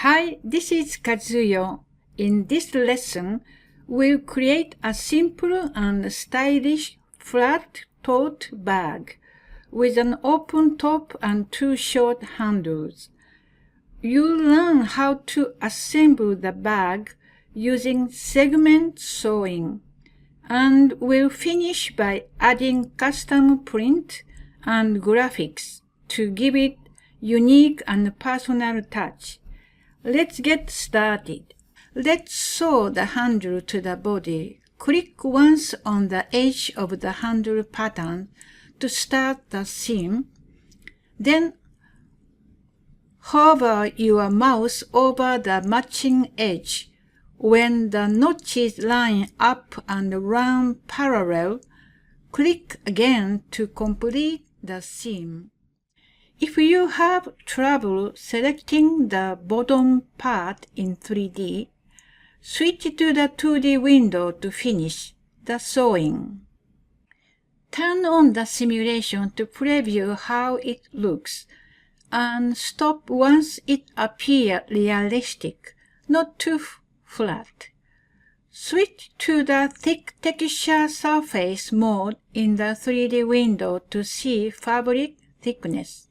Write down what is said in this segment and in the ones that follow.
Hi, this is Kazuyo. In this lesson, we'll create a simple and stylish flat tote bag with an open top and two short handles. You'll learn how to assemble the bag using segment sewing, and we'll finish by adding custom print and graphics to give it unique and personal touch. Let's get started. Let's sew the handle to the body. Click once on the edge of the handle pattern to start the seam. Then hover your mouse over the matching edge. When the notches line up and run parallel, click again to complete the seam. If you have trouble selecting the bottom part in 3D, switch to the 2D window to finish the sewing. Turn on the simulation to preview how it looks, and stop once it appears realistic, not too flat. Switch to the thick texture surface mode in the 3D window to see fabric thickness.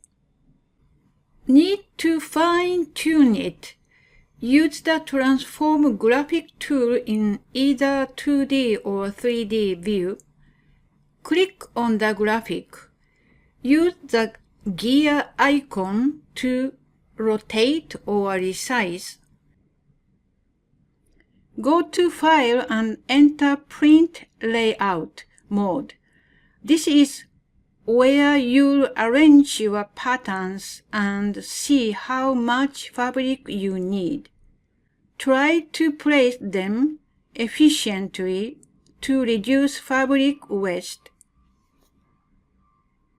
Need to fine-tune it. Use the Transform Graphic tool in either 2D or 3D view. Click on the graphic. Use the gear icon to rotate or resize. Go to File and enter Print Layout mode. This is where you'll arrange your patterns and see how much fabric you need. Try to place them efficiently to reduce fabric waste.